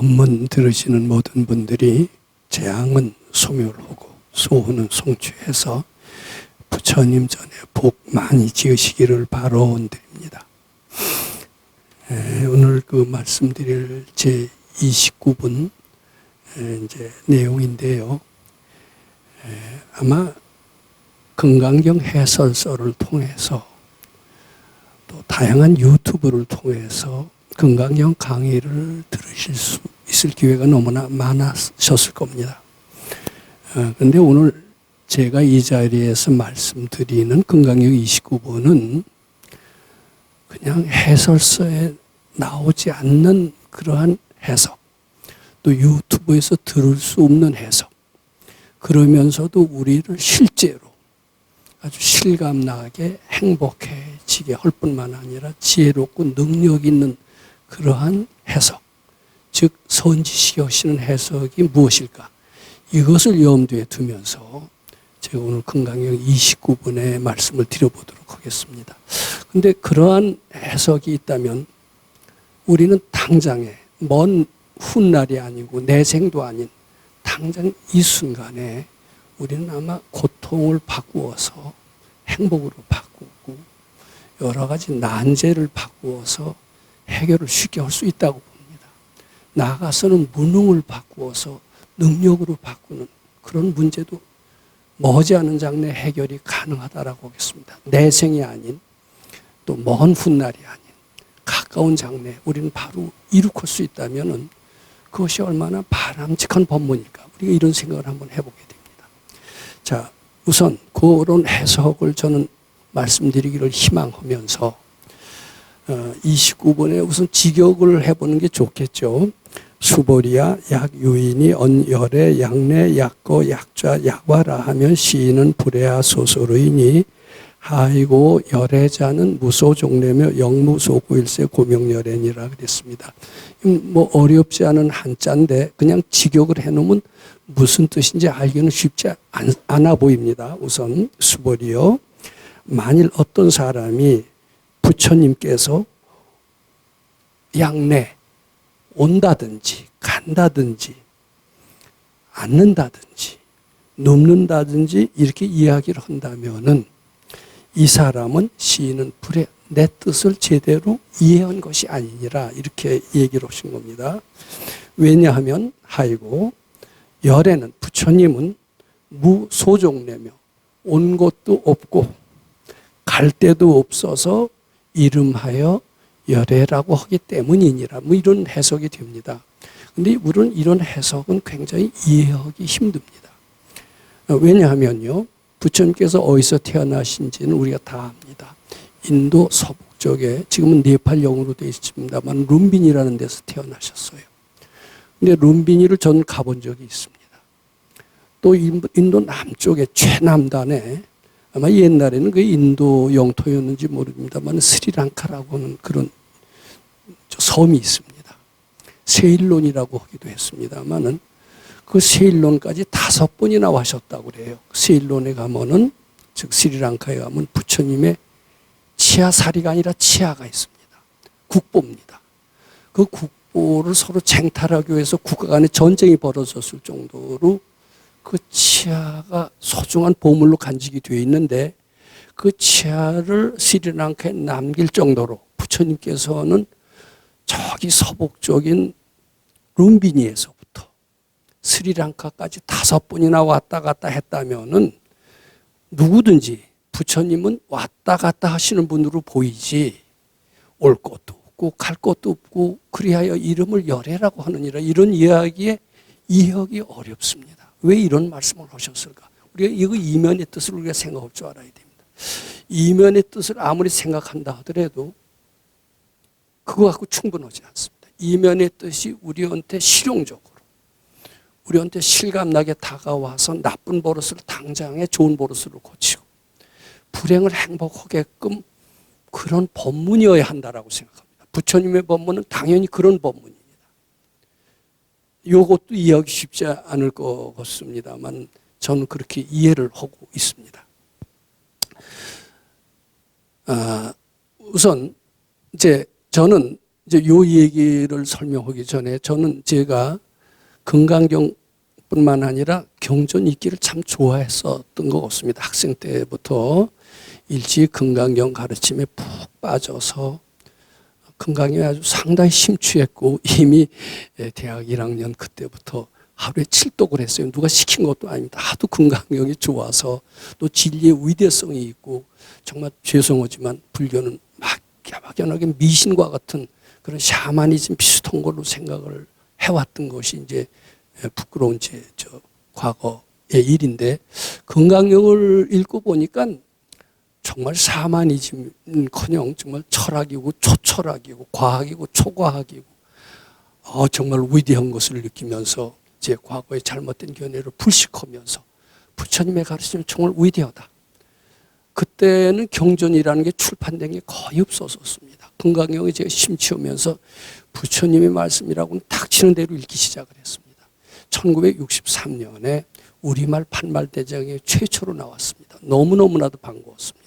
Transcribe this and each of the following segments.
법문 들으시는 모든 분들이 재앙은 소멸하고 소원은 성취해서 부처님 전에 복 많이 지으시기를 바라드립니다. 오늘 그 말씀드릴 제 29분 이제 내용인데요. 아마 금강경 해설서를 통해서 또 다양한 유튜브를 통해서 금강경 강의를 들으실 수 있을 기회가 너무나 많으셨을 겁니다. 그런데 오늘 제가 이 자리에서 말씀드리는 금강경 29번은 그냥 해설서에 나오지 않는 그러한 해석, 또 유튜브에서 들을 수 없는 해석, 그러면서도 우리를 실제로 아주 실감나게 행복해지게 할 뿐만 아니라 지혜롭고 능력 있는 그러한 해석, 즉 선지시켜 하시는 해석이 무엇일까? 이것을 염두에 두면서 제가 오늘 금강경 29번의 말씀을 드려보도록 하겠습니다. 그런데 그러한 해석이 있다면 우리는 당장에 먼 훗날이 아니고 내생도 아닌 당장 이 순간에 우리는 아마 고통을 바꾸어서 행복으로 바꾸고 여러 가지 난제를 바꾸어서 해결을 쉽게 할 수 있다고 봅니다. 나아가서는 무능을 바꾸어서 능력으로 바꾸는 그런 문제도 머지않은 장래 해결이 가능하다라고 하겠습니다. 내생이 아닌 또 먼 훗날이 아닌 가까운 장래 우리는 바로 이룩할 수 있다면 그것이 얼마나 바람직한 법문일까? 우리가 이런 생각을 한번 해보게 됩니다. 자, 우선 그런 해석을 저는 말씀드리기를 희망하면서 29번에 우선 직역을 해보는 게 좋겠죠. 수보리야 약유인이 언열에 약내 약거 약좌 약화라 하면 시인은 불에야 소소르이니 하이고 열애자는 무소종래며 영무소고일세 고명열애니라 그랬습니다. 뭐 어렵지 않은 한자인데 그냥 직역을 해놓으면 무슨 뜻인지 알기는 쉽지 않아 보입니다. 우선 수보리요. 만일 어떤 사람이 부처님께서 약내 온다든지 간다든지 앉는다든지 눕는다든지 이렇게 이야기를 한다면은 이 사람은 시인은 불에 내 뜻을 제대로 이해한 것이 아니니라 이렇게 얘기를 하신 겁니다. 왜냐하면 하이고 열애는 부처님은 무소종래며 온 곳도 없고 갈 데도 없어서 이름하여 열애라고 하기 때문이니라 뭐 이런 해석이 됩니다. 그런데 물론 이런 해석은 굉장히 이해하기 힘듭니다. 왜냐하면요. 부처님께서 어디서 태어나신지는 우리가 다 압니다. 인도 서북 쪽에 지금은 네팔 영으로 되어 있습니다만 룸비니라는 데서 태어나셨어요. 근데 룸비니를 저는 가본 적이 있습니다. 또 인도 남쪽에 최남단에 아마 옛날에는 그 인도 영토였는지 모릅니다만 스리랑카라고 하는 그런 섬이 있습니다. 세일론이라고 하기도 했습니다만은 그 세일론까지 5번이나 와셨다고 그래요. 세일론에 가면은 즉 스리랑카에 가면 부처님의 치아사리가 아니라 치아가 있습니다. 국보입니다. 그 국보를 서로 쟁탈하기 위해서 국가 간에 전쟁이 벌어졌을 정도로 그 치아가 소중한 보물로 간직이 되어 있는데 그 치아를 스리랑카에 남길 정도로 부처님께서는 저기 서북쪽인 룸비니에서부터 스리랑카까지 5번이나 왔다 갔다 했다면은 누구든지 부처님은 왔다 갔다 하시는 분으로 보이지 올 것도 없고 갈 것도 없고 그리하여 이름을 열애라고 하느니라 이런 이야기에 이해하기 어렵습니다. 왜 이런 말씀을 하셨을까? 우리가 이거 이면의 뜻을 우리가 생각할 줄 알아야 됩니다. 이면의 뜻을 아무리 생각한다 하더라도 그거 갖고 충분하지 않습니다. 이면의 뜻이 우리한테 실용적으로 우리한테 실감나게 다가와서 나쁜 버릇을 당장에 좋은 버릇으로 고치고 불행을 행복하게끔 그런 법문이어야 한다라고 생각합니다. 부처님의 법문은 당연히 그런 법문입니다. 이것도 이해하기 쉽지 않을 것 같습니다만 저는 그렇게 이해를 하고 있습니다. 우선 이제 저는 이제 요 얘기를 설명하기 전에 저는 제가 금강경뿐만 아니라 경전 읽기를 참 좋아했었던 것 같습니다. 학생 때부터 일찍 금강경 가르침에 푹 빠져서 금강경에 아주 상당히 심취했고 이미 대학 1학년 그때부터 하루에 7독을 했어요. 누가 시킨 것도 아닙니다. 하도 금강경이 좋아서 또 진리의 위대성이 있고 정말 죄송하지만 불교는 막연하게 미신과 같은 그런 샤머니즘 비슷한 걸로 생각을 해왔던 것이 이제 부끄러운 저 과거의 일인데 금강경을 읽고 보니까 정말 샤머니즘은커녕 정말 철학이고 초철학이고 과학이고 초과학이고 정말 위대한 것을 느끼면서 제 과거의 잘못된 견해를 불식하면서 부처님의 가르침이 정말 위대하다. 그때는 경전이라는 게 출판된 게 거의 없었습니다. 금강경에 제가 심취하면서 부처님의 말씀이라고는 닥치는 대로 읽기 시작을 했습니다. 1963년에 우리말 판말대장에 최초로 나왔습니다. 너무너무나도 반가웠습니다.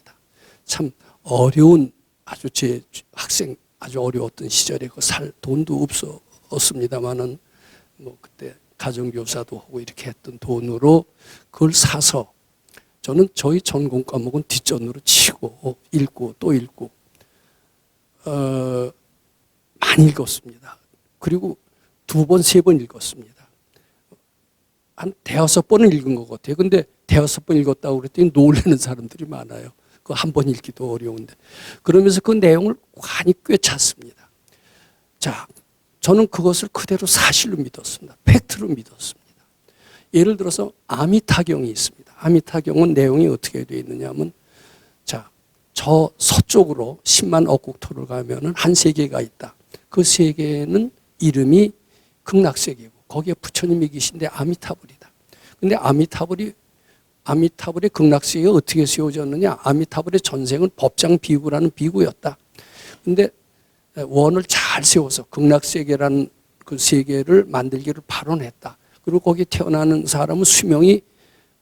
참 어려운 아주 제 학생 아주 어려웠던 시절에 살 돈도 없었습니다만은 뭐 그때 가정교사도 하고 이렇게 했던 돈으로 그걸 사서 저는 저희 전공 과목은 뒷전으로 치고 읽고 또 읽고 많이 읽었습니다. 그리고 2번, 3번 읽었습니다. 한 5번은 읽은 것 같아요. 근데 5번 읽었다고 그랬더니 놀라는 사람들이 많아요. 그 한 번 읽기도 어려운데. 그러면서 그 내용을 많이 꿰찼습니다. 자, 저는 그것을 그대로 사실로 믿었습니다. 팩트로 믿었습니다. 예를 들어서 아미타경이 있습니다. 아미타경은 내용이 어떻게 되어 있느냐 하면 자, 저 서쪽으로 10만 억국토를 가면은 한 세계가 있다. 그 세계는 이름이 극락세계고 거기에 부처님이 계신데 아미타불이다. 근데 아미타불의 극락세계가 어떻게 세워졌느냐? 아미타불의 전생은 법장 비구라는 비구였다. 근데 원을 잘 세워서 극락세계라는 그 세계를 만들기를 발언했다. 그리고 거기 태어나는 사람은 수명이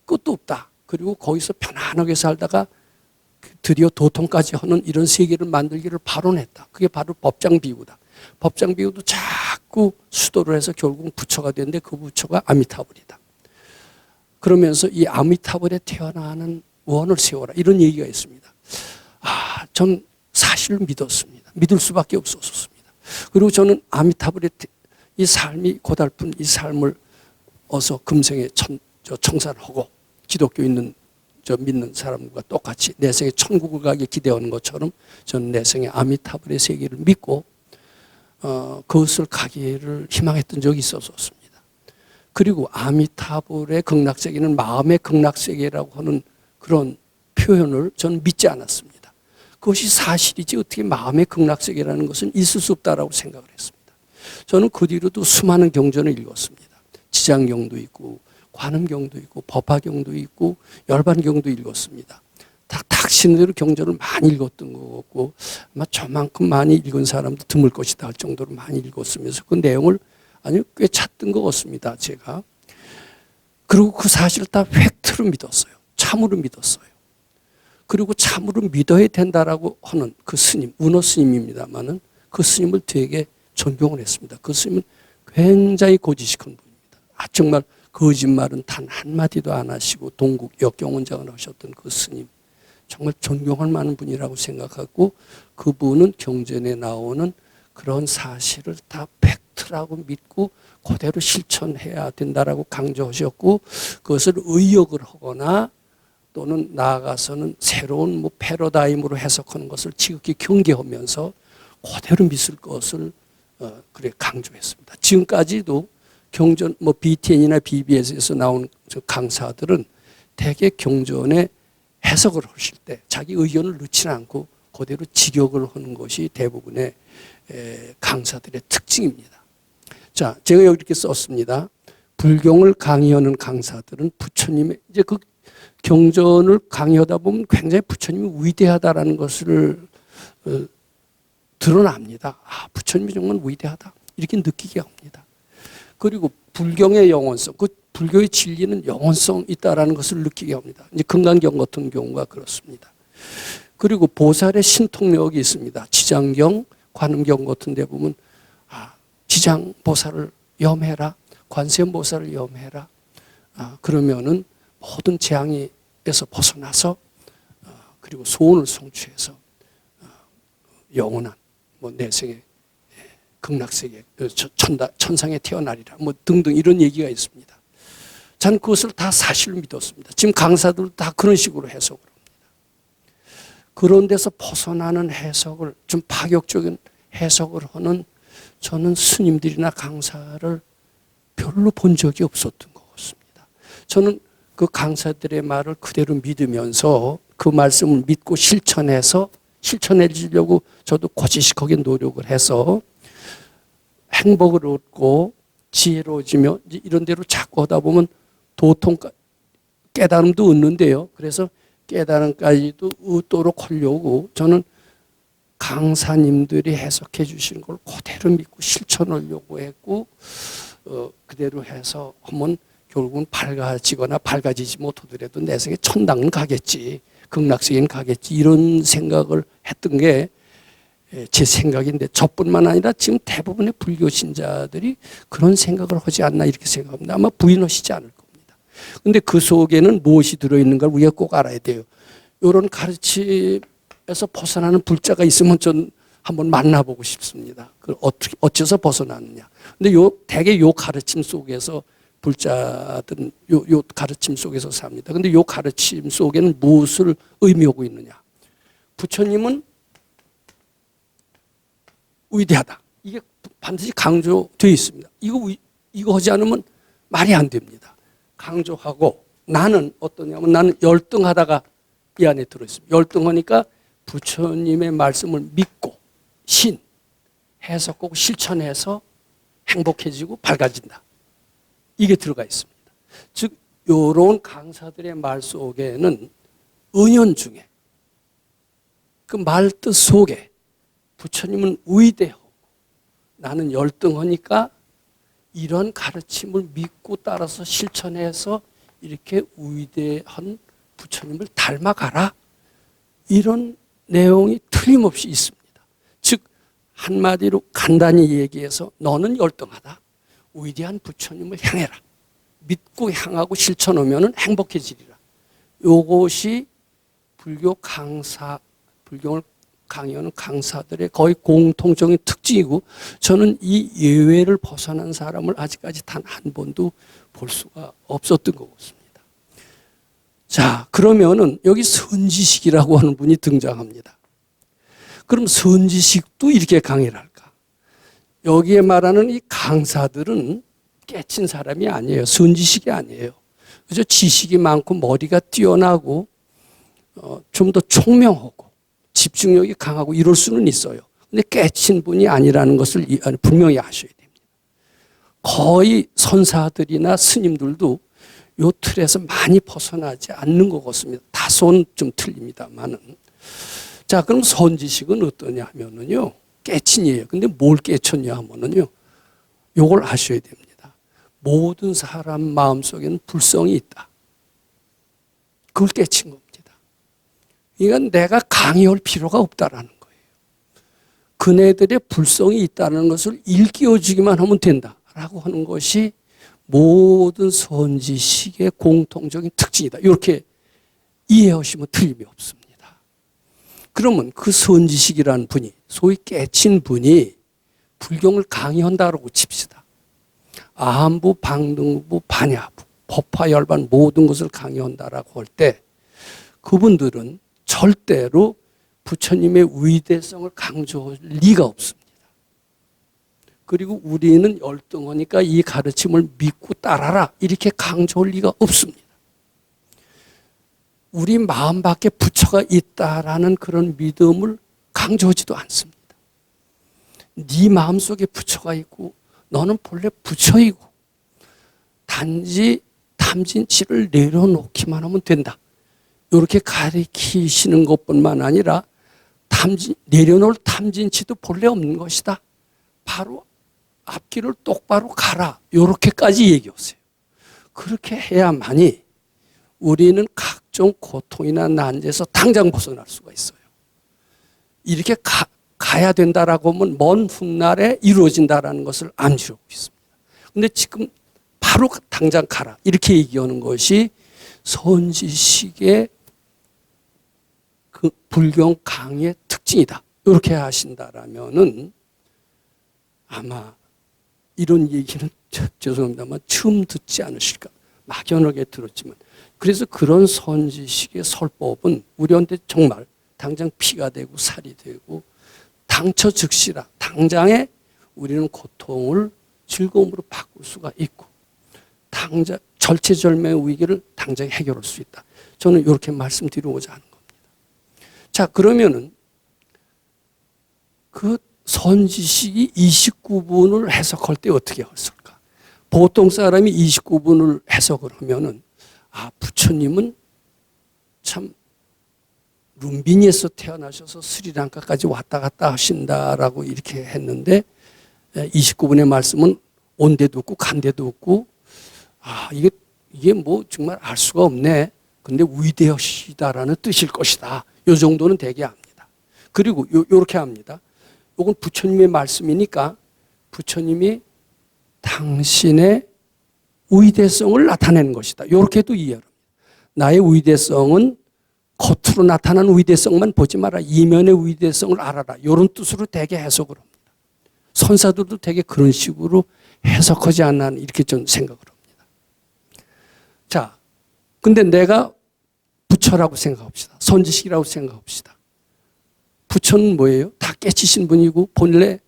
끝도 없다. 그리고 거기서 편안하게 살다가 드디어 도통까지 하는 이런 세계를 만들기를 발언했다. 그게 바로 법장비구다. 법장비구도 자꾸 수도를 해서 결국 부처가 됐는데 그 부처가 아미타불이다. 그러면서 이 아미타불에 태어나는 원을 세워라. 이런 얘기가 있습니다. 전 사실을 믿었습니다. 믿을 수밖에 없었습니다. 그리고 저는 아미타불의 이 삶이 고달픈 이 삶을 어서 금생에 청산하고 기독교 있는 믿는 사람과 똑같이 내생에 천국을 가길 기대하는 것처럼 저는 내생에 아미타불의 세계를 믿고 그것을 가기를 희망했던 적이 있었습니다. 그리고 아미타불의 극락세계는 마음의 극락세계라고 하는 그런 표현을 저는 믿지 않았습니다. 그것이 사실이지 어떻게 마음의 극락세계라는 것은 있을 수 없다라고 생각을 했습니다. 저는 그 뒤로도 수많은 경전을 읽었습니다. 지장경도 있고 관음경도 있고 법화경도 있고 열반경도 읽었습니다. 닥치는 대로 경전을 많이 읽었던 것 같고 아마 저만큼 많이 읽은 사람도 드물 것이다 할 정도로 많이 읽었으면서 그 내용을 아주 꽤 찾던 것 같습니다. 제가. 그리고 그 사실을 다 팩트로 믿었어요. 참으로 믿었어요. 그리고 참으로 믿어야 된다라고 하는 그 스님, 운어 스님입니다만은 그 스님을 되게 존경을 했습니다. 그 스님은 굉장히 고지식한 분입니다. 정말 거짓말은 단 한마디도 안 하시고 동국 역경원장을 하셨던 그 스님. 정말 존경할 만한 분이라고 생각하고 그분은 경전에 나오는 그런 사실을 다 팩트라고 믿고 그대로 실천해야 된다라고 강조하셨고 그것을 의역을 하거나 또는 나아가서는 새로운 패러다임으로 해석하는 것을 지극히 경계하면서 그대로 믿을 것을 그래 강조했습니다. 지금까지도 경전 BTN이나 BBS에서 나온 강사들은 대개 경전에 해석을 하실 때 자기 의견을 넣지는 않고 그대로 직역을 하는 것이 대부분의 강사들의 특징입니다. 자, 제가 여기 이렇게 썼습니다. 불경을 강의하는 강사들은 부처님의 이제 그 경전을 강의하다 보면 굉장히 부처님이 위대하다라는 것을 드러납니다. 부처님이 정말 위대하다 이렇게 느끼게 합니다. 그리고 불경의 영원성, 그 불교의 진리는 영원성 있다라는 것을 느끼게 합니다. 이제 금강경 같은 경우가 그렇습니다. 그리고 보살의 신통력이 있습니다. 지장경, 관음경 같은 데 보면 지장보살을 염해라, 관세음보살을 염해라. 그러면은 모든 재앙에서 벗어나서 그리고 소원을 성취해서 영원한 내생에 극락세계 천상에 태어나리라 등등 이런 얘기가 있습니다. 저는 그것을 다 사실로 믿었습니다. 지금 강사들도 다 그런 식으로 해석을 합니다. 그런 데서 벗어나는 해석을 좀 파격적인 해석을 하는 저는 스님들이나 강사를 별로 본 적이 없었던 것 같습니다. 저는 그 강사들의 말을 그대로 믿으면서 그 말씀을 믿고 실천해주려고 저도 거짓이 노력을 해서 행복을 얻고 지혜로워지며 이런 대로 자꾸 하다 보면 깨달음도 얻는데요. 그래서 깨달음까지도 얻도록 하려고 저는 강사님들이 해석해 주시는 걸 그대로 믿고 실천하려고 했고 그대로 해서 하면 결국은 밝아지거나 밝아지지 못하더라도 내생에 천당은 가겠지, 극락세계는 가겠지 이런 생각을 했던 게 제 생각인데 저뿐만 아니라 지금 대부분의 불교 신자들이 그런 생각을 하지 않나 이렇게 생각합니다. 아마 부인하시지 않을 겁니다. 그런데 그 속에는 무엇이 들어있는가 우리가 꼭 알아야 돼요. 이런 가르침에서 벗어나는 불자가 있으면 전 한번 만나보고 싶습니다. 어째서 벗어나느냐. 근데 대개 요 가르침 속에서 불자들은 요 가르침 속에서 삽니다. 근데 요 가르침 속에는 무엇을 의미하고 있느냐. 부처님은 위대하다. 이게 반드시 강조되어 있습니다. 이거 하지 않으면 말이 안 됩니다. 강조하고 나는 어떠냐면 나는 열등하다가 이 안에 들어있습니다. 열등하니까 부처님의 말씀을 믿고 해석하고 실천해서 행복해지고 밝아진다. 이게 들어가 있습니다. 즉 이런 강사들의 말 속에는 은연중에 그 말뜻 속에 부처님은 위대하고 나는 열등하니까 이런 가르침을 믿고 따라서 실천해서 이렇게 위대한 부처님을 닮아가라. 이런 내용이 틀림없이 있습니다. 즉 한마디로 간단히 얘기해서 너는 열등하다. 위대한 부처님을 향해라. 믿고 향하고 실천하면 행복해지리라. 이것이 불교를 강의하는 강사들의 거의 공통적인 특징이고 저는 이 예외를 벗어난 사람을 아직까지 단 한 번도 볼 수가 없었던 것 같습니다. 자, 그러면은 여기 선지식이라고 하는 분이 등장합니다. 그럼 선지식도 이렇게 강의를 할까? 여기에 말하는 이 강사들은 깨친 사람이 아니에요. 선지식이 아니에요. 그죠? 지식이 많고 머리가 뛰어나고 좀 더 총명하고 집중력이 강하고 이럴 수는 있어요. 근데 깨친 분이 아니라는 것을 분명히 아셔야 됩니다. 거의 선사들이나 스님들도 이 틀에서 많이 벗어나지 않는 것 같습니다. 다소는 좀 틀립니다만은. 자, 그럼 선지식은 어떠냐 하면은요, 깨친이에요. 근데 뭘 깨쳤냐 하면은요, 요걸 아셔야 됩니다. 모든 사람 마음속에는 불성이 있다. 그걸 깨친 겁니다. 이건 내가 강요할 필요가 없다라는 거예요. 그네들의 불성이 있다는 것을 일깨워주기만 하면 된다라고 하는 것이 모든 선지식의 공통적인 특징이다. 이렇게 이해하시면 틀림이 없습니다. 그러면 그 선지식이라는 분이 소위 깨친 분이 불경을 강의한다라고 칩시다. 아한부, 방등부, 반야부, 법화, 열반 모든 것을 강의한다라고 할 때 그분들은 절대로 부처님의 위대성을 강조할 리가 없습니다. 그리고 우리는 열등하니까 이 가르침을 믿고 따라라 이렇게 강조할 리가 없습니다. 우리 마음 밖에 부처가 있다라는 그런 믿음을 강조하지도 않습니다. 네 마음속에 부처가 있고 너는 본래 부처이고 단지 탐진치를 내려놓기만 하면 된다. 이렇게 가르치시는 것뿐만 아니라 내려놓을 탐진치도 본래 없는 것이다. 바로 앞길을 똑바로 가라. 이렇게까지 얘기하세요. 그렇게 해야만이 우리는 각종 고통이나 난제에서 당장 벗어날 수가 있어요. 이렇게 가야 된다라고 하면 먼 훗날에 이루어진다라는 것을 암시하고 있습니다. 그런데 지금 바로 당장 가라 이렇게 얘기하는 것이 선지식의 그 불경 강의의 특징이다. 이렇게 하신다라면은 아마 이런 얘기는 죄송합니다만 처음 듣지 않으실까. 막연하게 들었지만 그래서 그런 선지식의 설법은 우리한테 정말 당장 피가 되고 살이 되고 당처 즉시라 당장에 우리는 고통을 즐거움으로 바꿀 수가 있고 당장 절체절명의 위기를 당장 해결할 수 있다. 저는 이렇게 말씀드리고자 하는 겁니다. 자, 그러면은 그 선지식이 29분을 해석할 때 어떻게 했을까? 보통 사람이 29분을 해석을 하면은 부처님은 참 룸비니에서 태어나셔서 스리랑카까지 왔다 갔다 하신다라고 이렇게 했는데 29분의 말씀은 온 데도 없고 간 데도 없고 이게 뭐 정말 알 수가 없네. 근데 위대하시다라는 뜻일 것이다. 요 정도는 되게 압니다. 그리고 요렇게 합니다. 요건 부처님의 말씀이니까 부처님이 당신의 위대성을 나타내는 것이다. 요렇게도 이해합니다. 나의 위대성은 겉으로 나타나는 위대성만 보지 마라. 이면의 위대성을 알아라. 이런 뜻으로 되게 해석을 합니다. 선사들도 되게 그런 식으로 해석하지 않나 이렇게 좀 생각을 합니다. 자, 근데 내가 부처라고 생각합시다. 선지식이라고 생각합시다. 부처는 뭐예요? 다 깨치신 분이고 본래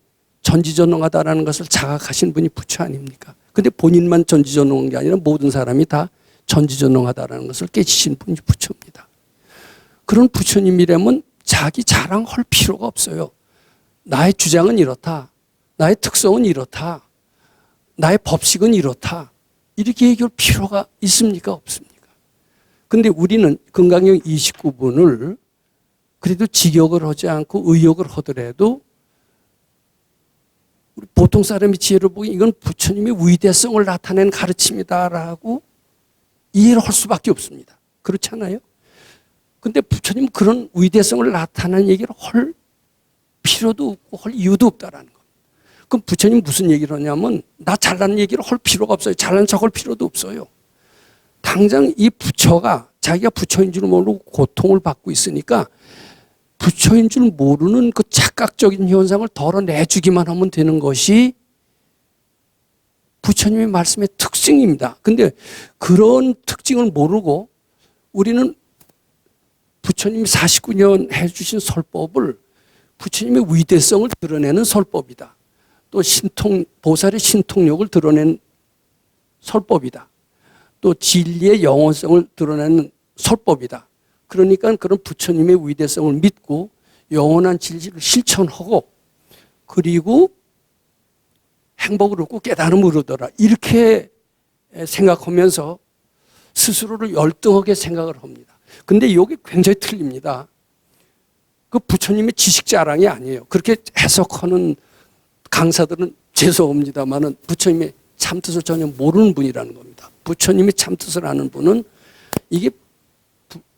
전지전능하다라는 것을 자각하신 분이 부처 아닙니까? 근데 본인만 전지전능한 게 아니라 모든 사람이 다 전지전능하다라는 것을 깨치신 분이 부처입니다. 그런 부처님이라면 자기 자랑할 필요가 없어요. 나의 주장은 이렇다. 나의 특성은 이렇다. 나의 법칙은 이렇다. 이렇게 얘기할 필요가 있습니까? 없습니까? 근데 우리는 금강경 29분을 그래도 직역을 하지 않고 의역을 하더라도 우리 보통 사람이 지혜를 보기 이건 부처님의 위대성을 나타낸 가르침이다라고 이해를 할 수밖에 없습니다. 그렇잖아요? 근데 부처님은 그런 위대성을 나타낸 얘기를 할 필요도 없고 할 이유도 없다라는 거. 그럼 부처님 무슨 얘기를 하냐면 나 잘난 얘기를 할 필요가 없어요. 잘난 척할 필요도 없어요. 당장 이 부처가 자기가 부처인 줄 모르고 고통을 받고 있으니까 부처인 줄 모르는 그 착각적인 현상을 덜어내주기만 하면 되는 것이 부처님의 말씀의 특징입니다. 근데 그런 특징을 모르고 우리는 부처님이 49년 해주신 설법을 부처님의 위대성을 드러내는 설법이다. 또 보살의 신통력을 드러내는 설법이다. 또 진리의 영원성을 드러내는 설법이다. 그러니까 그런 부처님의 위대성을 믿고 영원한 진리를 실천하고 그리고 행복을 얻고 깨달음을 얻어라. 이렇게 생각하면서 스스로를 열등하게 생각을 합니다. 근데 이게 굉장히 틀립니다. 그 부처님의 지식 자랑이 아니에요. 그렇게 해석하는 강사들은 죄송합니다만은 부처님의 참뜻을 전혀 모르는 분이라는 겁니다. 부처님의 참뜻을 아는 분은 이게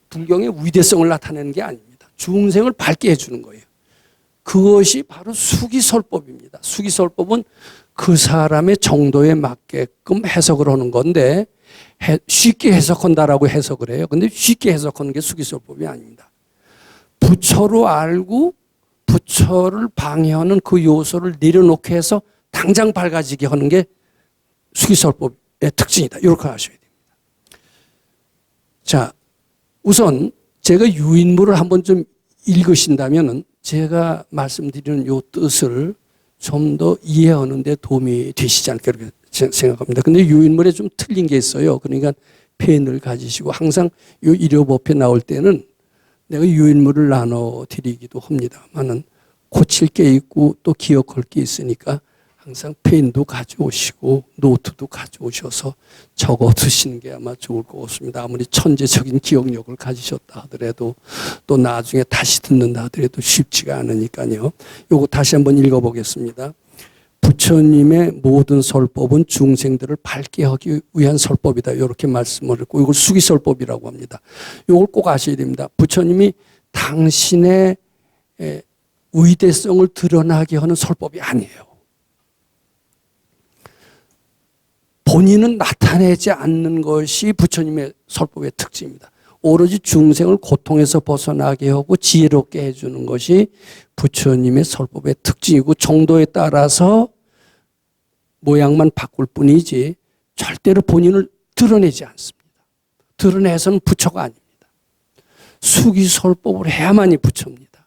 불경의 위대성을 나타내는 게 아닙니다. 중생을 밝게 해주는 거예요. 그것이 바로 수기설법입니다. 수기설법은 그 사람의 정도에 맞게끔 해석을 하는 건데 쉽게 해석한다라고 해석을 해요. 근데 쉽게 해석하는 게 수기설법이 아닙니다. 부처로 알고 부처를 방해하는 그 요소를 내려놓게 해서 당장 밝아지게 하는 게 수기설법의 특징이다. 이렇게 하셔야 됩니다. 자, 우선 제가 유인물을 한번 좀 읽으신다면 제가 말씀드리는 이 뜻을 좀 더 이해하는 데 도움이 되시지 않을까 그렇게 생각합니다. 근데 유인물에 좀 틀린 게 있어요. 그러니까 펜을 가지시고 항상 이 일요법회 나올 때는 내가 유인물을 나눠드리기도 합니다만은 고칠 게 있고 또 기억할 게 있으니까 항상 펜도 가져오시고 노트도 가져오셔서 적어 두시는 게 아마 좋을 것 같습니다. 아무리 천재적인 기억력을 가지셨다 하더라도 또 나중에 다시 듣는다 하더라도 쉽지가 않으니까요. 요거 다시 한번 읽어보겠습니다. 부처님의 모든 설법은 중생들을 밝게 하기 위한 설법이다. 이렇게 말씀을 했고 이걸 수기설법이라고 합니다. 이걸 꼭 아셔야 됩니다. 부처님이 당신의 위대성을 드러나게 하는 설법이 아니에요. 본인은 나타내지 않는 것이 부처님의 설법의 특징입니다. 오로지 중생을 고통에서 벗어나게 하고 지혜롭게 해주는 것이 부처님의 설법의 특징이고, 정도에 따라서 모양만 바꿀 뿐이지 절대로 본인을 드러내지 않습니다. 드러내서는 부처가 아닙니다. 수기설법을 해야만이 부처입니다.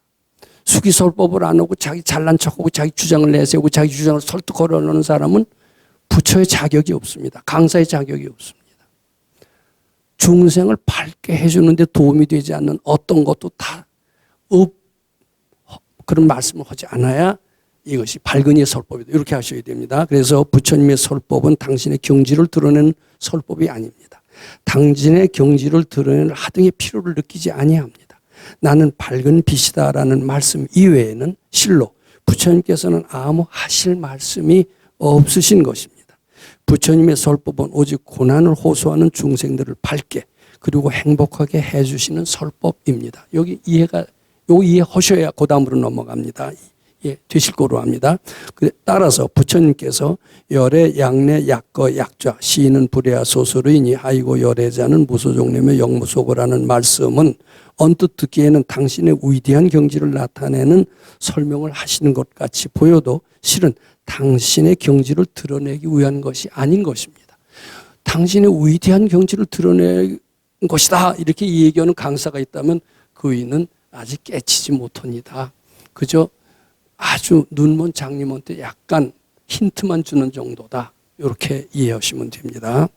수기설법을 안 하고 자기 잘난 척하고 자기 주장을 내세우고 자기 주장을 설득하려는 사람은 부처의 자격이 없습니다. 강사의 자격이 없습니다. 중생을 밝게 해주는데 도움이 되지 않는 어떤 것도 다 그런 말씀을 하지 않아야 이것이 밝은이의 설법이다. 이렇게 하셔야 됩니다. 그래서 부처님의 설법은 당신의 경지를 드러내는 설법이 아닙니다. 당신의 경지를 드러내는 하등의 필요를 느끼지 아니합니다. 나는 밝은 빛이다라는 말씀 이외에는 실로 부처님께서는 아무 하실 말씀이 없으신 것입니다. 부처님의 설법은 오직 고난을 호소하는 중생들을 밝게 그리고 행복하게 해주시는 설법입니다. 여기 이해하셔야 그 다음으로 넘어갑니다. 예, 되실 거로 합니다. 따라서 부처님께서 열의 양내 약거 약좌 시인은 불의하 소설이니 하이고 열애자는 무소종내며 영무소고라는 말씀은 언뜻 듣기에는 당신의 위대한 경지를 나타내는 설명을 하시는 것 같이 보여도 실은 당신의 경지를 드러내기 위한 것이 아닌 것입니다. 당신의 위대한 경지를 드러낸 것이다 이렇게 얘기하는 강사가 있다면 그이는 아직 깨치지 못합니다. 그저 아주 눈먼 장님한테 약간 힌트만 주는 정도다. 이렇게 이해하시면 됩니다.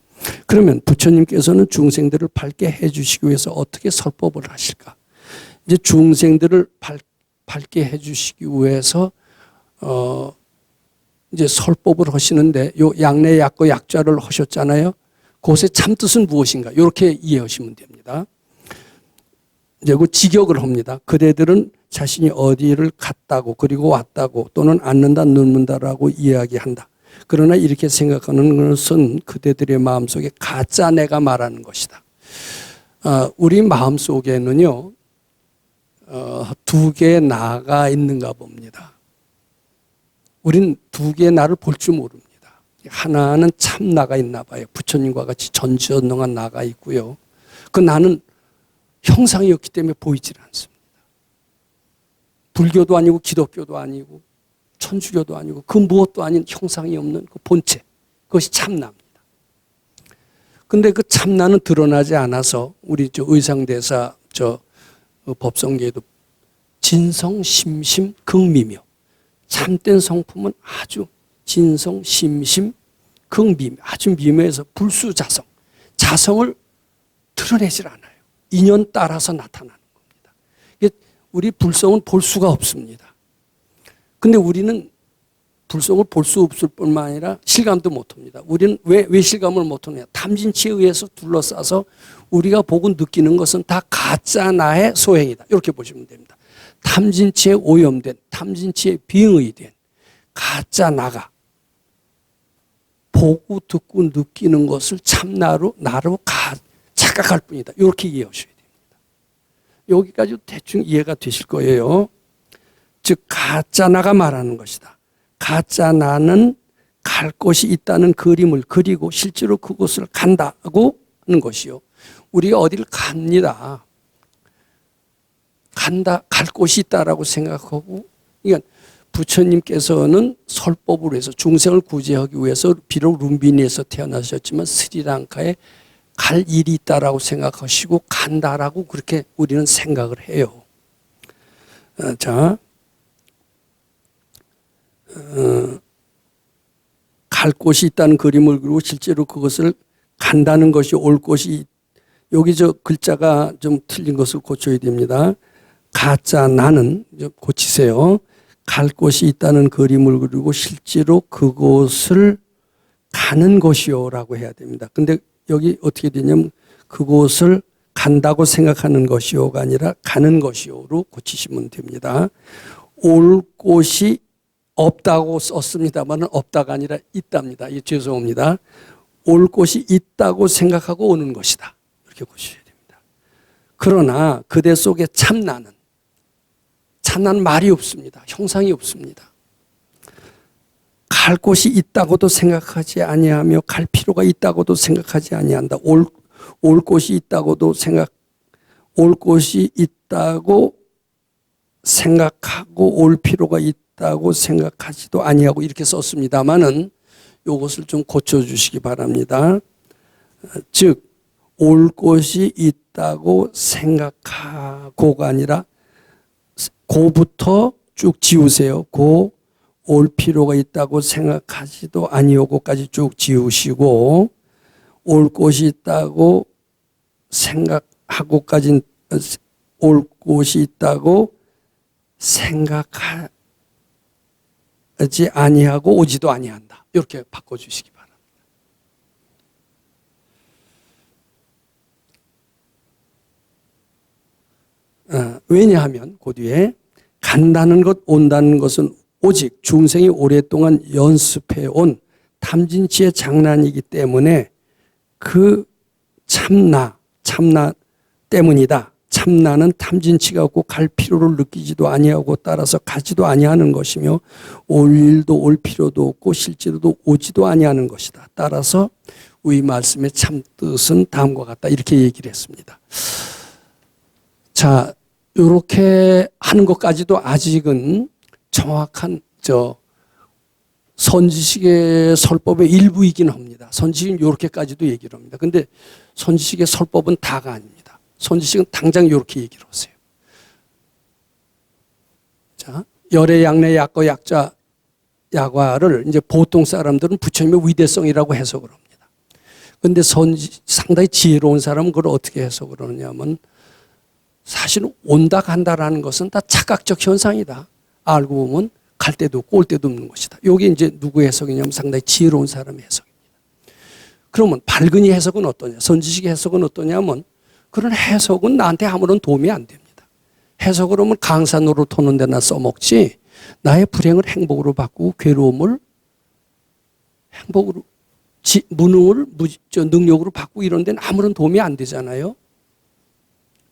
그러면 부처님께서는 중생들을 밝게 해주시기 위해서 어떻게 설법을 하실까? 이제 중생들을 밝게 해주시기 위해서 이제 설법을 하시는데 요 양내 약거 약좌를 하셨잖아요. 그것의 참뜻은 무엇인가? 이렇게 이해하시면 됩니다. 이제 그 직역을 합니다. 그대들은 자신이 어디를 갔다고 그리고 왔다고 또는 앉는다 눕는다라고 이야기한다. 그러나 이렇게 생각하는 것은 그대들의 마음속에 가짜 내가 말하는 것이다. 우리 마음속에는요 두 개의 나가 있는가 봅니다. 우린 두 개의 나를 볼 줄 모릅니다. 하나는 참 나가 있나 봐요. 부처님과 같이 전지전능한 나가 있고요. 그 나는 형상이었기 때문에 보이질 않습니다. 불교도 아니고 기독교도 아니고 천주교도 아니고 그 무엇도 아닌 형상이 없는 그 본체, 그것이 참나입니다. 근데 그 참나는 드러나지 않아서 우리 의상대사 법성계에도 진성, 심심, 극미묘. 참된 성품은 아주 진성, 심심, 극미묘. 아주 미묘해서 불수자성. 자성을 드러내질 않아요. 인연 따라서 나타나는 겁니다. 우리 불성은 볼 수가 없습니다. 근데 우리는 불성을 볼 수 없을 뿐만 아니라 실감도 못합니다. 우리는 왜 실감을 못하느냐? 탐진치에 의해서 둘러싸서 우리가 보고 느끼는 것은 다 가짜 나의 소행이다. 이렇게 보시면 됩니다. 탐진치에 오염된, 탐진치에 빙의된 가짜 나가 보고 듣고 느끼는 것을 참나로 착각할 뿐이다. 이렇게 이해하셔야 됩니다. 여기까지 대충 이해가 되실 거예요. 즉 가짜 나가 말하는 것이다. 가짜 나는 갈 곳이 있다는 그림을 그리고 실제로 그곳을 간다고 하는 것이요. 우리가 어디를 갑니다. 간다, 갈 곳이 있다라고 생각하고, 그러니까 부처님께서는 설법으로 해서 중생을 구제하기 위해서 비록 룸비니에서 태어나셨지만 스리랑카에 갈 일이 있다라고 생각하시고 간다라고 그렇게 우리는 생각을 해요. 갈 곳이 있다는 그림을 그리고 실제로 그것을 간다는 것이 올 곳이, 여기 글자가 좀 틀린 것을 고쳐야 됩니다. 가짜 나는 고치세요. 갈 곳이 있다는 그림을 그리고 실제로 그곳을 가는 것이요라고 해야 됩니다. 근데 여기 어떻게 되냐면 그곳을 간다고 생각하는 것이요가 아니라 가는 것이요로 고치시면 됩니다. 올 곳이 없다고 썼습니다만 없다가 아니라 있답니다. 죄송합니다. 올 곳이 있다고 생각하고 오는 것이다. 이렇게 고치셔야 됩니다. 그러나 그대 속에 참나는 참나는 말이 없습니다. 형상이 없습니다. 갈 곳이 있다고도 생각하지 아니하며 갈 필요가 있다고도 생각하지 아니한다. 올 곳이 있다고도 올 곳이 있다고 생각하고 올 필요가 있다고 생각하지도 아니하고 이렇게 썼습니다만은 이것을 좀 고쳐주시기 바랍니다. 즉 올 곳이 있다고 생각하고가 아니라 고부터 쭉 지우세요. 올 필요가 있다고 생각하지도 아니하고까지 쭉 지우시고 올 곳이 있다고 생각하고까지 올 곳이 있다고 생각하지 아니하고 오지도 아니한다. 이렇게 바꿔주시기 바랍니다. 왜냐하면 그 뒤에 간다는 것, 온다는 것은 오직 중생이 오랫동안 연습해온 탐진치의 장난이기 때문에 그 참나 때문이다. 참나는 탐진치가 없고 갈 필요를 느끼지도 아니하고 따라서 가지도 아니하는 것이며 올 일도 올 필요도 없고 실제로도 오지도 아니하는 것이다. 따라서 이 말씀의 참뜻은 다음과 같다. 이렇게 얘기를 했습니다. 자, 이렇게 하는 것까지도 아직은 정확한 선지식의 설법의 일부이긴 합니다. 선지식은 이렇게까지도 얘기를 합니다. 근데 선지식의 설법은 다가 아닙니다. 선지식은 당장 이렇게 얘기를 하세요. 자, 열의 양내 약과 약자 야과를 이제 보통 사람들은 부처님의 위대성이라고 해석을 합니다. 근데 상당히 지혜로운 사람은 그걸 어떻게 해석을 하느냐면 사실 온다 간다라는 것은 다 착각적 현상이다. 알고 보면 갈 때도 없고 올 때도 없는 것이다. 이게 이제 누구의 해석이냐면 상당히 지혜로운 사람의 해석입니다. 그러면 발근이 해석은 어떠냐? 선지식의 해석은 어떠냐면 그런 해석은 나한테 아무런 도움이 안 됩니다. 해석을 하면 강산으로 토는 데나 써먹지 나의 불행을 행복으로 바꾸고 괴로움을 행복으로 무능을 능력으로 바꾸고 이런 데는 아무런 도움이 안 되잖아요.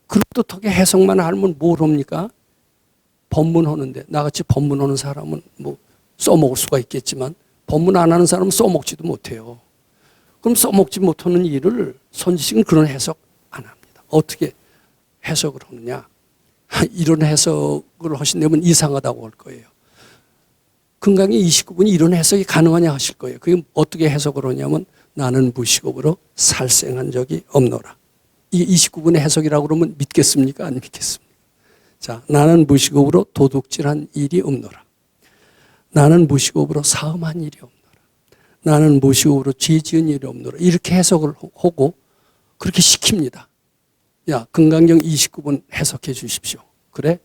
그럴듯하게 해석만 하면 뭘 합니까? 법문하는데 나같이 법문하는 사람은 뭐 써먹을 수가 있겠지만 법문 안 하는 사람은 써먹지도 못해요. 그럼 써먹지 못하는 일을 선지식은 그런 해석 안 합니다. 어떻게 해석을 하느냐? 이런 해석을 하신다면 이상하다고 할 거예요. 금강의 29분이 이런 해석이 가능하냐 하실 거예요. 그게 어떻게 해석을 하냐면 나는 무식업으로 살생한 적이 없노라. 이게 29분의 해석이라고 그러면 믿겠습니까? 안 믿겠습니까? 자, 나는 무식업으로 도둑질한 일이 없노라. 나는 무식업으로 사음한 일이 없노라. 나는 무식업으로 죄 지은 일이 없노라. 이렇게 해석을 하고 그렇게 시킵니다. 야, 금강경 29분 해석해 주십시오. 그래?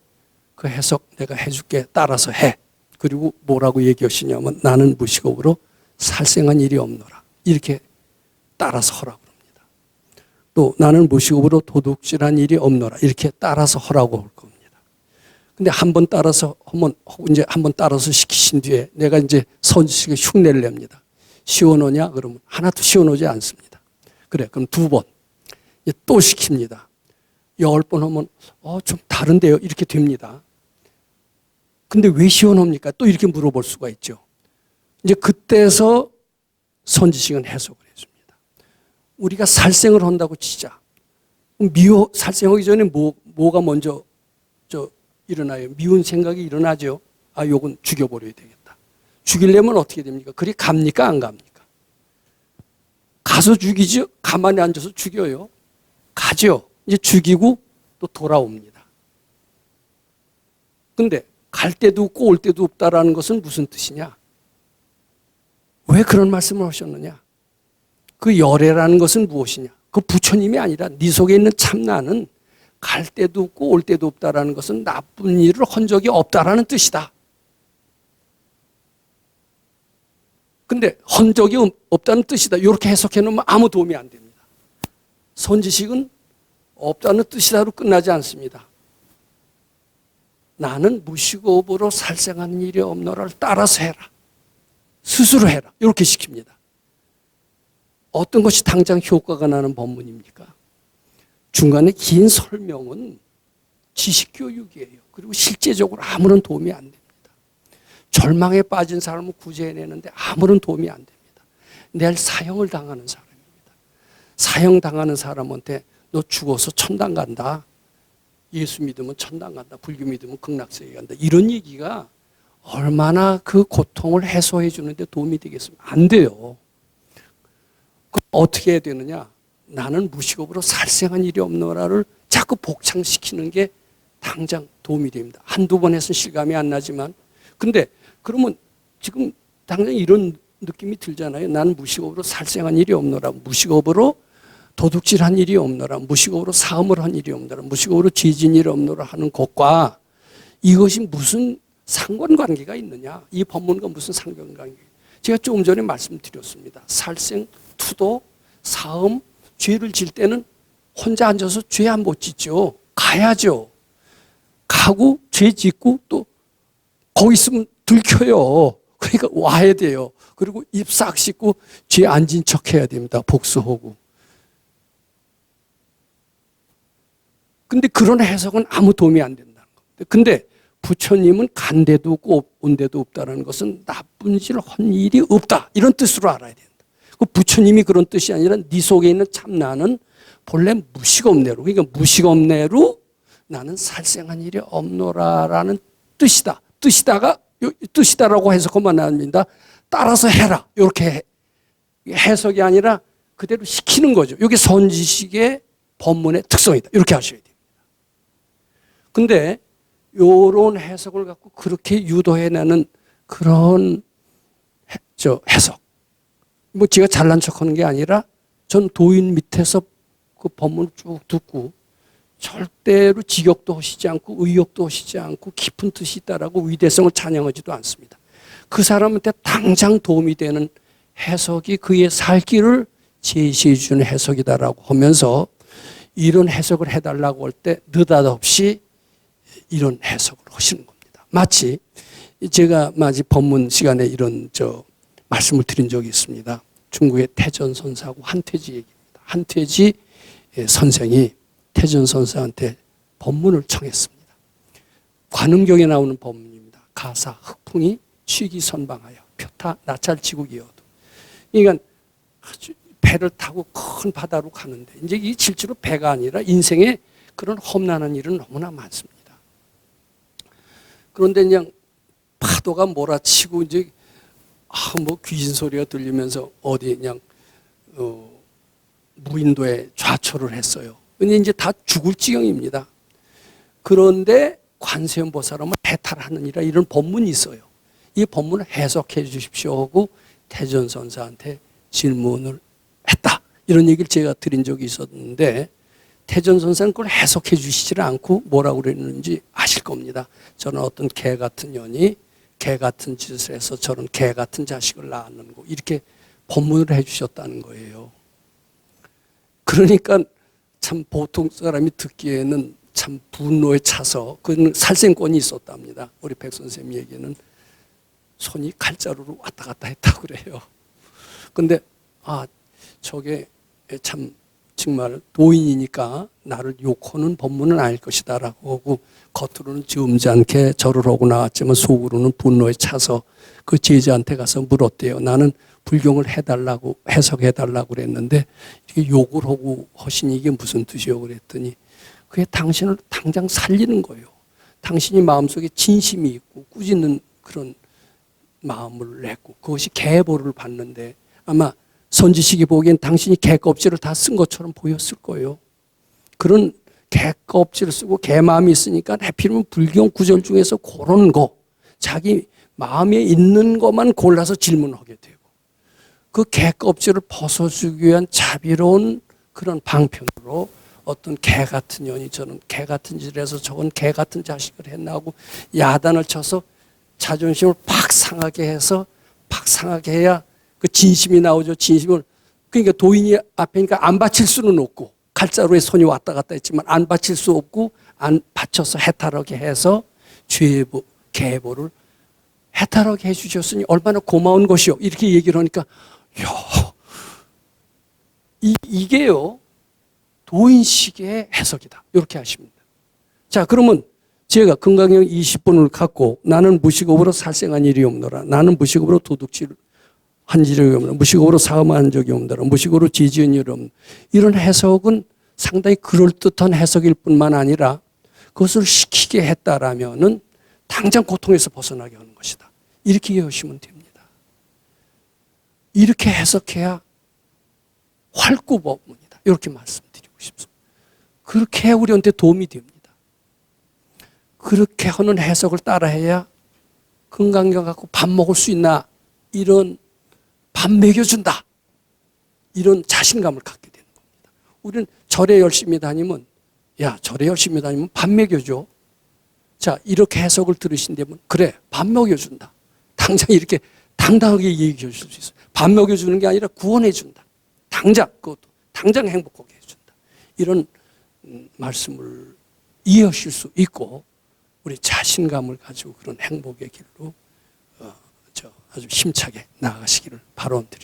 그 해석 내가 해줄게. 따라서 해. 그리고 뭐라고 얘기하시냐면 나는 무식업으로 살생한 일이 없노라. 이렇게 따라서 하라고 합니다. 또 나는 무식업으로 도둑질한 일이 없노라. 이렇게 따라서 하라고 할 겁니다. 근데 한 번 따라서 하면 이제 한 번 따라서 시키신 뒤에 내가 이제 선지식에 흉내를 냅니다. 시원하냐? 그러면 하나도 시원하지 않습니다. 그래, 그럼 두 번. 또 시킵니다. 10번 하면 좀 다른데요. 이렇게 됩니다. 근데 왜 시원합니까? 또 이렇게 물어볼 수가 있죠. 이제 그때서 선지식은 해석을 해줍니다. 우리가 살생을 한다고 치자. 살생하기 전에 뭐가 먼저 일어나요? 미운 생각이 일어나죠. 아, 요건 죽여버려야 되겠다. 죽이려면 어떻게 됩니까? 그리 갑니까? 안 갑니까? 가서 죽이죠? 가만히 앉아서 죽여요? 가죠. 이제 죽이고 또 돌아옵니다. 근데 갈 때도 없고 올 때도 없다라는 것은 무슨 뜻이냐? 왜 그런 말씀을 하셨느냐? 그 열애라는 것은 무엇이냐? 그 부처님이 아니라 네 속에 있는 참나는 갈 때도 없고 올 때도 없다라는 것은 나쁜 일을 한 적이 없다라는 뜻이다. 근데 한 적이 없다는 뜻이다. 이렇게 해석해 놓으면 아무 도움이 안 됩니다. 선지식은 없다는 뜻이다로 끝나지 않습니다. 나는 무식업으로 살생하는 일이 없노라를 따라서 해라. 스스로 해라. 이렇게 시킵니다. 어떤 것이 당장 효과가 나는 법문입니까? 중간에 긴 설명은 지식교육이에요. 그리고 실제적으로 아무런 도움이 안 됩니다. 절망에 빠진 사람을 구제해내는데 아무런 도움이 안 됩니다. 내일 사형을 당하는 사람입니다. 사형 당하는 사람한테 너 죽어서 천당 간다. 예수 믿으면 천당 간다. 불교 믿으면 극락세계 간다. 이런 얘기가 얼마나 그 고통을 해소해 주는데 도움이 되겠습니까? 안 돼요. 그럼 어떻게 해야 되느냐? 나는 무식업으로 살생한 일이 없노라를 자꾸 복창시키는 게 당장 도움이 됩니다. 한두 번 해서 실감이 안 나지만. 근데 그러면 지금 당장 이런 느낌이 들잖아요. 나는 무식업으로 살생한 일이 없노라. 무식업으로 도둑질한 일이 없노라. 무식업으로 사음을 한 일이 없노라. 무식업으로 죄진 일이 없노라 하는 것과 이것이 무슨 상관관계가 있느냐? 이 법문과 무슨 상관관계? 제가 조금 전에 말씀드렸습니다. 살생, 투도, 사음, 죄를 질 때는 혼자 앉아서 죄 안 못 짓죠. 가야죠. 가고 죄 짓고 또 거기 있으면 들켜요. 그러니까 와야 돼요. 그리고 입 싹 씻고 죄 안 진 척 해야 됩니다. 복수하고. 근데 그런 해석은 아무 도움이 안 된다는 겁니다. 근데 부처님은 간 데도 없고 온 데도 없다는 것은 나쁜 짓을 한 일이 없다. 이런 뜻으로 알아야 된다. 그 부처님이 그런 뜻이 아니라 네 속에 있는 참 나는 본래 무식업내로, 그러니까 무식업내로 나는 살생한 일이 없노라라는 뜻이다. 뜻이다라고 해석하면 안 됩니다. 따라서 해라. 이렇게 해석이 아니라 그대로 시키는 거죠. 이게 선지식의 법문의 특성이다. 이렇게 하셔야 됩니다. 근데 이런 해석을 갖고 그렇게 유도해내는 그런 해석. 뭐 제가 잘난 척하는 게 아니라 전 도인 밑에서 그 법문을 쭉 듣고 절대로 직역도 하시지 않고 의역도 하시지 않고 깊은 뜻이 있다라고 위대성을 찬양하지도 않습니다. 그 사람한테 당장 도움이 되는 해석이 그의 살 길을 제시해 주는 해석이다라고 하면서 이런 해석을 해달라고 할 때 느닷없이 이런 해석을 하시는 겁니다. 마치 제가 마치 법문 시간에 이런 말씀을 드린 적이 있습니다. 중국의 태전선사하고 한퇴지 얘기입니다. 한퇴지 선생이 태전선사한테 법문을 청했습니다. 관음경에 나오는 법문입니다. 가사 흑풍이 취기선방하여 표타 나찰지국이어도. 그러니까 배를 타고 큰 바다로 가는데 이제 이 실제로 배가 아니라 인생에 그런 험난한 일은 너무나 많습니다. 그런데 그냥 파도가 몰아치고 이제 뭐 귀신 소리가 들리면서 어디 그냥 무인도에 좌초를 했어요. 근데 이제 다 죽을 지경입니다. 그런데 관세음보살은 해탈하느니라 이런 법문이 있어요. 이 법문을 해석해 주십시오 하고 태전선사한테 질문을 했다. 이런 얘기를 제가 드린 적이 있었는데 태전선사는 그걸 해석해 주시지 않고 뭐라고 그랬는지 아실 겁니다. 저는 어떤 개 같은 년이 개 같은 짓을 해서 저런 개 같은 자식을 낳았는고 이렇게 법문을 해 주셨다는 거예요. 그러니까 참 보통 사람이 듣기에는 참 분노에 차서 그는 살생권이 있었답니다. 우리 백 선생님 얘기는 손이 칼자루로 왔다 갔다 했다고 그래요. 근데 저게 참 정말 도인이니까 나를 욕하는 법문은 아닐 것이다 라고 하고 겉으로는 점잖게 절을 하고 나왔지만 속으로는 분노에 차서 그 제자한테 가서 물었대요. 나는 불경을 해달라고 해석해달라고 그랬는데 이게 욕을 하고 하시니 이게 무슨 뜻이요 그랬더니 그게 당신을 당장 살리는 거예요. 당신이 마음속에 진심이 있고 꾸짖는 그런 마음을 냈고 그것이 계보를 받는데 아마 선지식이 보기엔 당신이 개 껍질을 다 쓴 것처럼 보였을 거예요. 그런 개 껍질을 쓰고 개 마음이 있으니까 하필이면 불경 구절 중에서 그런 거 자기 마음에 있는 것만 골라서 질문하게 되고 그 개 껍질을 벗어주기 위한 자비로운 그런 방편으로 어떤 개 같은 년이 저는 개 같은 짓을 해서 저건 개 같은 자식을 했나 하고 야단을 쳐서 자존심을 팍 상하게 해서 팍 상하게 해야 그 진심이 나오죠. 진심을. 그러니까 도인이 앞에니까 안 바칠 수는 없고 칼자루에 손이 왔다 갔다 했지만 안 바칠 수 없고 안 바쳐서 해탈하게 해서 죄보, 계보를 해탈하게 해주셨으니 얼마나 고마운 것이요. 이렇게 얘기를 하니까 이게요 도인식의 해석이다. 이렇게 하십니다. 자 그러면 제가 건강형 20분을 갖고 나는 무식업으로 살생한 일이 없노라. 나는 무식업으로 도둑질 한 적이 없노라. 무식업으로 사업한 적이 없노라. 무식업으로 죄지은 일이 없노라. 이런 해석은 상당히 그럴듯한 해석일 뿐만 아니라 그것을 시키게 했다라면은 당장 고통에서 벗어나게 하는 것이다. 이렇게 이해하시면 됩니다. 이렇게 해석해야 활구법문이다. 이렇게 말씀드리고 싶습니다. 그렇게 우리한테 도움이 됩니다. 그렇게 하는 해석을 따라해야 건강경 갖고 밥 먹을 수 있나, 이런 밥 먹여준다, 이런 자신감을 갖게 되는 겁니다. 우리는 절에 열심히 다니면, 야, 절에 열심히 다니면 밥 먹여줘. 자, 이렇게 해석을 들으신다면, 그래, 밥 먹여준다. 당장 이렇게 당당하게 얘기해 줄 수 있어요. 밥 먹여주는 게 아니라 구원해 준다. 당장, 그것도 당장 행복하게 해준다. 이런 말씀을 이해하실 수 있고, 우리 자신감을 가지고 그런 행복의 길로 아주 힘차게 나아가시기를 바라옵니다.